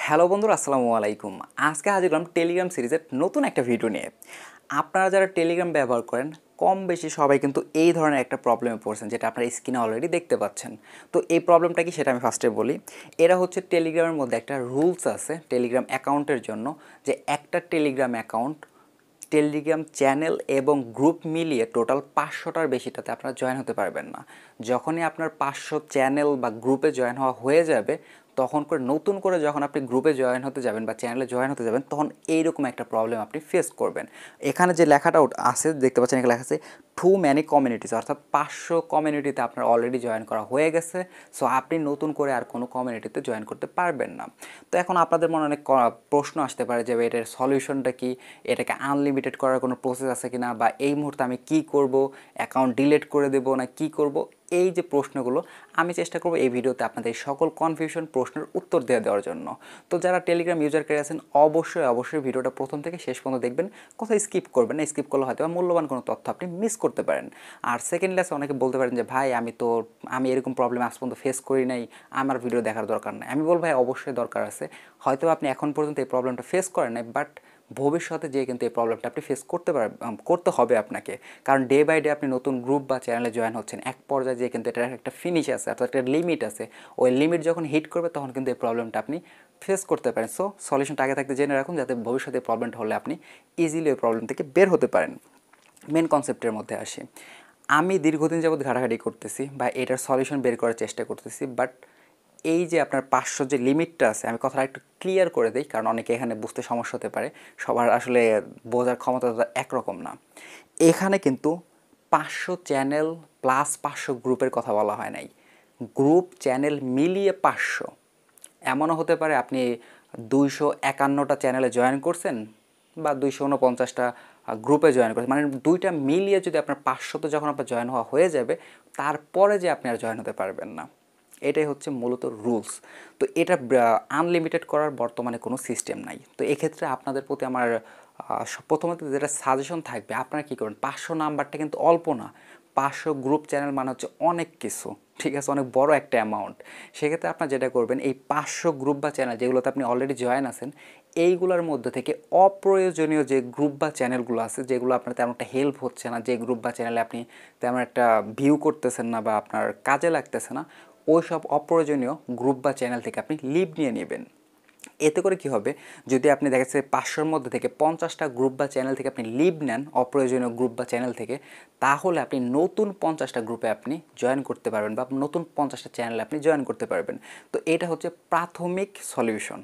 Hello বন্ধুরা, আসসালামু আলাইকুম। আজকে হাজির হলাম টেলিগ্রাম সিরিজের নতুন একটা ভিডিও নিয়ে। আপনারা যারা টেলিগ্রাম ব্যবহার করেন কম বেশি সবাই কিন্তু এই ধরনের একটা প্রবলেমে পড়ছেন, যেটা আপনারা স্ক্রিনে অলরেডি দেখতে পাচ্ছেন। তো এই প্রবলেমটা কি সেটা আমি ফার্স্টে বলি। এরা হচ্ছে টেলিগ্রামের মধ্যে একটা রুলস আছে টেলিগ্রাম অ্যাকাউন্টের জন্য, যে একটা টেলিগ্রাম অ্যাকাউন্ট, টেলিগ্রাম চ্যানেল এবং গ্রুপ মিলিয়ে টোটাল 500টার বেশিটাতে আপনারা জয়েন হতে পারবেন না। যখনই আপনার 500 চ্যানেল বা গ্রুপে জয়েন হওয়া হয়ে যাবে, তখন করে নতুন করে যখন আপনি গ্রুপে জয়েন হতে যাবেন বা চ্যানেলে জয়েন হতে যাবেন, তখন এইরকম একটা প্রবলেম আপনি ফেস করবেন। এখানে যে লেখাটা আছে দেখতে পাচ্ছেন, এখানে লেখা আছে টু ম্যানি কমিউনিটিস, অর্থাৎ 500 কমিউনিটিতে আপনার অলরেডি জয়েন করা হয়ে গেছে। সো আপনি নতুন করে আর কোনো কমিউনিটিতে জয়েন করতে পারবেন না। তো এখন আপনাদের মনে অনেক প্রশ্ন আসতে পারে যে এটার সলিউশনটা কি, এটাকে আনলিমিটেড করার কোনো প্রসেস আছে কিনা, বা এই মুহূর্তে আমি কি করব, অ্যাকাউন্ট ডিলিট করে দেবো না কি করব। এই যে প্রশ্নগুলো, আমি চেষ্টা করব এই ভিডিওতে আপনাদের সকল কনফিউশন প্রশ্নের উত্তর দেওয়ার জন্য। তো যারা টেলিগ্রাম ইউজার করে আছেন অবশ্যই ভিডিওটা প্রথম থেকে শেষ পর্যন্ত দেখবেন, কোথাও স্কিপ করবেন না। স্কিপ করলে হয়তো মূল্যবান কোনো তথ্য আপনি মিস করতে পারেন। আর সেকেন্ডলি আছে, অনেকে বলতে পারেন যে ভাই আমি এরকম প্রবলেম আজ পর্যন্ত ফেস করি নাই, আমার ভিডিও দেখার দরকার নাই। আমি বলবো ভাই অবশ্যই দরকার আছে। হয়তো আপনি এখন পর্যন্ত এই প্রবলেমটা ফেস করেন নাই, বাট ভবিষ্যতে যেয়ে কিন্তু এই প্রবলেমটা আপনি ফেস করতে হবে আপনাকে। কারণ ডে বাই ডে আপনি নতুন গ্রুপ বা চ্যানেলে জয়েন হচ্ছেন, এক পর্যায়ে যেয়ে কিন্তু এটার একটা ফিনিশ আছে, অর্থাৎ একটা লিমিট আছে। ওই লিমিট যখন হিট করবে তখন কিন্তু এই প্রবলেমটা আপনি ফেস করতে পারেন। সো সলিউশনটা আগে থাকতে জেনে রাখুন, যাতে ভবিষ্যতে প্রবলেমটা হলে আপনি ইজিলি ওই প্রবলেম থেকে বের হতে পারেন। মেন কনসেপ্টের মধ্যে আসি। আমি দীর্ঘদিন যাবৎ ঘাটাঘাটি করতেছি বা এটার সলিউশন বের করার চেষ্টা করতেছি, বাট এই যে আপনার 500 যে লিমিটটা আছে, আমি কথাটা একটু ক্লিয়ার করে দিই, কারণ অনেকে এখানে বুঝতে সমস্যা হতে পারে। সবার আসলে বোঝার ক্ষমতা তো একরকম না। এখানে কিন্তু 500 চ্যানেল প্লাস 500 গ্রুপের কথা বলা হয় নাই। গ্রুপ চ্যানেল মিলিয়ে 500। এমনও হতে পারে আপনি 251টা চ্যানেলে জয়েন করছেন বা 249টা গ্রুপে জয়েন করছেন, মানে দুইটা মিলিয়ে যদি আপনার 500তে যখন আপনার জয়েন হওয়া হয়ে যাবে, তারপরে যে আপনি আর জয়েন হতে পারবেন না। এটাই হচ্ছে মূলত রুলস। তো এটা আনলিমিটেড করার বর্তমানে কোনো সিস্টেম নাই। তো এক্ষেত্রে আপনাদের প্রতি আমার প্রথমত যেটা সাজেশন থাকবে, আপনারা কী করবেন, 500 নাম্বারটা কিন্তু অল্প না। 500 গ্রুপ চ্যানেল মানে হচ্ছে অনেক কিছু, ঠিক আছে, অনেক বড় একটা অ্যামাউন্ট। সেক্ষেত্রে আপনার যেটা করবেন, এই 500 গ্রুপ বা চ্যানেল যেগুলোতে আপনি অলরেডি জয়েন আছেন, এইগুলোর মধ্যে থেকে অপ্রয়োজনীয় যে গ্রুপ বা চ্যানেলগুলো আছে, যেগুলো আপনার তেমন একটা হেল্প হচ্ছে না, যে গ্রুপ বা চ্যানেলে আপনি তেমন একটা ভিউ করতেছেন না বা আপনার কাজে লাগতেছে না, ওই সব অপ্রয়োজনীয় গ্রুপ বা চ্যানেল থেকে আপনি লিভ নিয়ে নেবেন। এতে করে কি হবে, যদি আপনি দেখা যাচ্ছে 500-র মধ্যে থেকে 50টা গ্রুপ বা চ্যানেল থেকে আপনি লিভ নেন, অপ্রয়োজনীয় গ্রুপ বা চ্যানেল থেকে, তাহলে আপনি নতুন 50টা গ্রুপে আপনি জয়েন করতে পারবেন বা নতুন 50টা চ্যানেলে আপনি জয়েন করতে পারবেন। তো এটা হচ্ছে প্রাথমিক সলিউশন,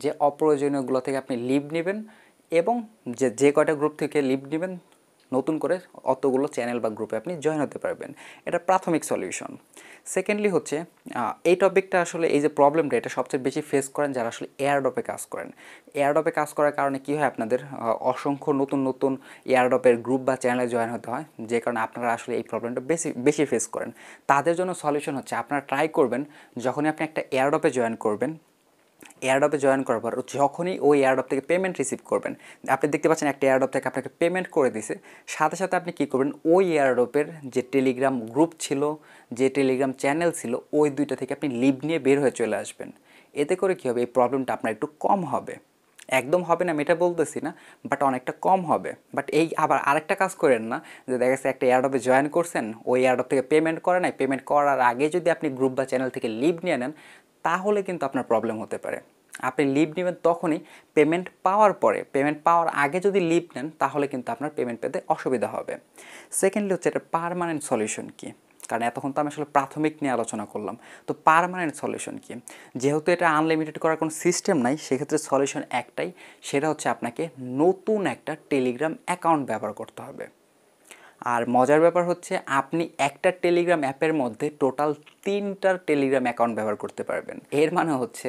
যে অপ্রয়োজনীয়গুলো থেকে আপনি লিভ নেবেন এবং যে যে কয়টা গ্রুপ থেকে লিভ নেবেন, নতুন করে অতগুলো চ্যানেল বা গ্রুপে আপনি জয়েন হতে পারবেন। এটা প্রাথমিক সলিউশন। সেকেন্ডলি হচ্ছে এই টপিকটা আসলে, এই যে প্রবলেমটা, এটা সবচেয়ে বেশি ফেস করেন যারা আসলে এয়ারড্রপে কাজ করেন। এয়ারড্রপে কাজ করার কারণে কী হয়, আপনাদের অসংখ্য নতুন নতুন এয়ারড্রপের গ্রুপ বা চ্যানেলে জয়েন হতে হয়, যে কারণে আপনারা আসলে এই প্রবলেমটা বেশি বেশি ফেস করেন। তাদের জন্য সলিউশন হচ্ছে, আপনারা ট্রাই করবেন যখনই আপনি একটা এয়ারড্রপে জয়েন করবেন, এয়ারড্রপে জয়েন করার পর যখনই ওই এয়ারড্রপ থেকে পেমেন্ট রিসিভ করবেন, আপনি দেখতে পাচ্ছেন একটা এয়ারড্রপ থেকে আপনাকে পেমেন্ট করে দিছে, সাথে সাথে আপনি কী করবেন, ওই এয়ারড্রপের যে টেলিগ্রাম গ্রুপ ছিল, যে টেলিগ্রাম চ্যানেল ছিল, ওই দুইটা থেকে আপনি লিভ নিয়ে বের হয়ে চলে আসবেন। এতে করে কী হবে, এই প্রবলেমটা আপনার একটু কম হবে। একদম হবে না আমি এটা বলতেছি না, বাট অনেকটা কম হবে। বাট এই আবার আরেকটা কাজ করেন না, যে দেখা গেছে একটা এয়ারড্রপে জয়েন করছেন, ওই এয়ারড্রপ থেকে পেমেন্ট করে নাই, পেমেন্ট করার আগে যদি আপনি গ্রুপ বা চ্যানেল থেকে লিভ নিয়ে নেন, তাহলে কিন্তু আপনার প্রবলেম হতে পারে। আপনি লিভ নেবেন তখনই পেমেন্ট পাওয়ার পরে, পেমেন্ট পাওয়ার আগে যদি লিভ নেন, তাহলে কিন্তু আপনার পেমেন্ট পেতে অসুবিধা হবে। সেকেন্ডলি হচ্ছে এটা পার্মানেন্ট সলিউশন কী, কারণ এতক্ষণ তো আমি আসলে প্রাথমিক নিয়ে আলোচনা করলাম। তো পার্মানেন্ট সলিউশন কী, যেহেতু এটা আনলিমিটেড করার কোনো সিস্টেম নাই, সেক্ষেত্রে সলিউশন একটাই, সেটা হচ্ছে আপনাকে নতুন একটা টেলিগ্রাম অ্যাকাউন্ট ব্যবহার করতে হবে। আর মজার ব্যাপার হচ্ছে, আপনি একটা টেলিগ্রাম অ্যাপের মধ্যে টোটাল 3টার টেলিগ্রাম অ্যাকাউন্ট ব্যবহার করতে পারবেন। এর মানে হচ্ছে,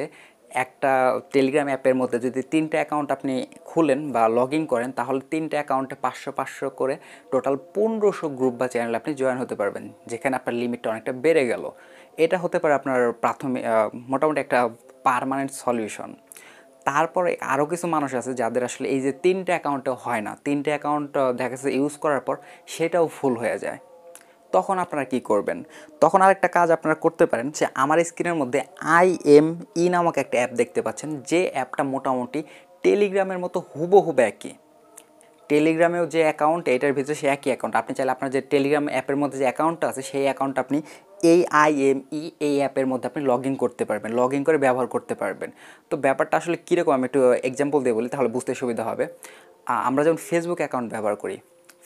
একটা টেলিগ্রাম অ্যাপের মধ্যে যদি 3টা অ্যাকাউন্ট আপনি খুলেন বা লগ ইন করেন, তাহলে 3টা অ্যাকাউন্টে 500 করে টোটাল 1500 গ্রুপ বা চ্যানেল আপনি জয়েন হতে পারবেন, যেখানে আপনার লিমিটটা অনেকটা বেড়ে গেল। এটা হতে পারে আপনার প্রাথমিক মোটামুটি একটা পার্মানেন্ট সলিউশন। তারপরে আরও কিছু মানুষ আছে যাদের আসলে এই যে 3টে অ্যাকাউন্টে হয় না, 3টে অ্যাকাউন্ট দেখা যাচ্ছে ইউজ করার পর সেটাও ফুল হয়ে যায়। তখন আপনারা কি করবেন? তখন আরেকটা কাজ আপনারা করতে পারেন যে আমার স্ক্রিনের মধ্যে IME নামক একটা অ্যাপ দেখতে পাচ্ছেন, যে অ্যাপটা মোটামুটি টেলিগ্রামের মতো হুবহু একই। টেলিগ্রামেও যে অ্যাকাউন্ট, এটার ভিতরে সে একই অ্যাকাউন্ট। আপনি চাইলে আপনার যে টেলিগ্রাম অ্যাপের মধ্যে যে অ্যাকাউন্টটা আছে সেই অ্যাকাউন্টটা আপনি এই IME এই অ্যাপের মধ্যে আপনি লগ ইন করতে পারবেন, লগ ইন করে ব্যবহার করতে পারবেন। তো ব্যাপারটা আসলে কীরকম আমি একটু এক্সাম্পল দিয়ে বলি, তাহলে বুঝতে সুবিধা হবে। আমরা যেমন ফেসবুক অ্যাকাউন্ট ব্যবহার করি,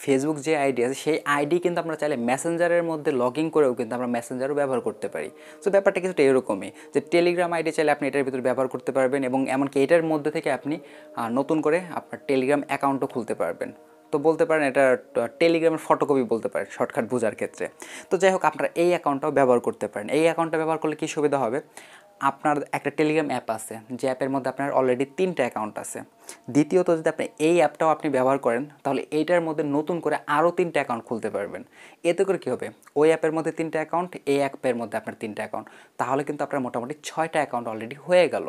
ফেসবুক যে আইডি আছে সেই আইডি কিন্তু আমরা চাইলে মেসেঞ্জারের মধ্যে লগ ইন করেও কিন্তু আমরা মেসেঞ্জারও ব্যবহার করতে পারি। সো ব্যাপারটা কিছুটা এরকমই, যে টেলিগ্রাম আইডি চাইলে আপনি এটার ভিতরে ব্যবহার করতে পারবেন, এবং এমনকি এটার মধ্যে থেকে আপনি নতুন করে আপনার টেলিগ্রাম অ্যাকাউন্টও খুলতে পারবেন। তো বলতে পারেন এটা টেলিগ্রামের ফটোকপি বলতে পারেন শর্টকাট বোঝার ক্ষেত্রে। তো যাই হোক, আপনারা এই অ্যাকাউন্টটাও ব্যবহার করতে পারেন। এই অ্যাকাউন্টটা ব্যবহার করলে কী সুবিধা হবে, আপনার একটা টেলিগ্রাম অ্যাপ আছে, যে অ্যাপের মধ্যে আপনার অলরেডি 3টা অ্যাকাউন্ট আছে। দ্বিতীয়ত, যদি আপনি এই অ্যাপটাও আপনি ব্যবহার করেন, তাহলে এইটার মধ্যে নতুন করে আরও 3টা অ্যাকাউন্ট খুলতে পারবেন। এতে করে কী হবে, ওই অ্যাপের মধ্যে 3টা অ্যাকাউন্ট, এই অ্যাপের মধ্যে আপনার 3টা অ্যাকাউন্ট, তাহলে কিন্তু আপনার মোটামুটি 6টা অ্যাকাউন্ট অলরেডি হয়ে গেল।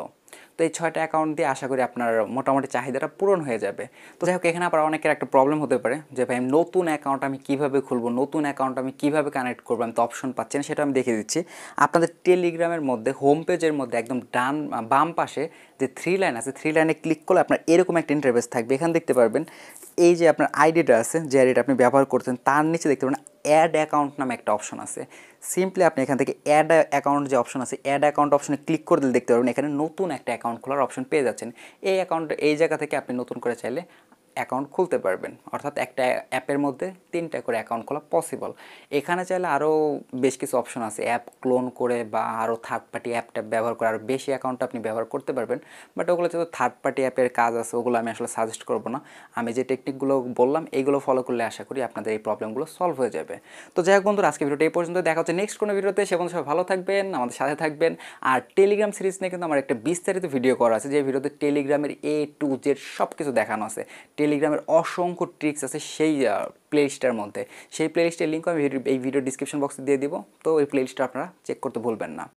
তো এই 6টা অ্যাকাউন্ট দিয়ে আশা করি আপনার মোটামুটি চাহিদাটা পূরণ হয়ে যাবে। তো যাই হোক, এখানে আবার অনেকের একটা প্রবলেম হতে পারে যে ভাই নতুন অ্যাকাউন্ট আমি কীভাবে খুলবো, নতুন অ্যাকাউন্ট আমি কীভাবে কানেক্ট করবো, আমি তো অপশন পাচ্ছি না। সেটা আমি দেখিয়ে দিচ্ছি। আপনাদের টেলিগ্রামের মধ্যে হোম পেজের মধ্যে একদম বাম পাশে যে 3 লাইন আছে, 3 লাইনে ক্লিক করলে আপনার এরকম একটা ইন্টারফেস থাকবে। এখানে দেখতে পারবেন এই যে আপনার আইডিটা আছে, যে আইডিটা আপনি ব্যবহার করছেন, তার নিচে দেখতে পাবেন অ্যাড অ্যাকাউন্ট নামে একটা অপশন আছে। সিম্পলি আপনি এখান থেকে অ্যাড অ্যাকাউন্ট যে অপশন আছে, অ্যাড অ্যাকাউন্ট অপশনে ক্লিক করে দিলে দেখতে পারবেন এখানে নতুন একটা অ্যাকাউন্ট খোলার অপশন পেয়ে যাচ্ছেন। এই অ্যাকাউন্ট, এই জায়গা থেকে আপনি নতুন করে চাইলে অ্যাকাউন্ট খুলতে পারবেন। অর্থাৎ একটা অ্যাপের মধ্যে 3টা করে অ্যাকাউন্ট খোলা পসিবল। এখানে চাইলে আরও বেশ কিছু অপশন আছে, অ্যাপ ক্লোন করে বা আরও থার্ড পার্টি অ্যাপটা ব্যবহার করে আরও বেশি অ্যাকাউন্ট আপনি ব্যবহার করতে পারবেন। বাট ওগুলো যেহেতু থার্ড পার্টি অ্যাপের কাজ আছে, ওগুলো আমি আসলে সাজেস্ট করবো না। আমি যে টেকনিকগুলো বললাম এইগুলো ফলো করলে আশা করি আপনাদের এই প্রবলেমগুলো সলভ হয়ে যাবে। তো যাই হোক বন্ধুরা, আজকে ভিডিওটা এই পর্যন্ত। দেখা হচ্ছে নেক্সট কোনো ভিডিওতে। সে বন্ধু সবাই ভালো থাকবেন, আমাদের সাথে থাকবেন। আর টেলিগ্রাম সিরিজ নিয়ে কিন্তু আমার একটা বিস্তারিত ভিডিও করা আছে, যে ভিডিওতে টেলিগ্রামের A to Z সব কিছু দেখানো আছে। টেলিগ্রামের অসংখ্য ট্রিক্স আছে সেই প্লেলিস্টের মধ্যে। সেই প্লেলিস্টের লিঙ্ক আমি এই ভিডিও ডিসক্রিপশন বক্সে দিয়ে দিব। তো ওই প্লেলিস্টটা আপনারা চেক করতে ভুলবেন না।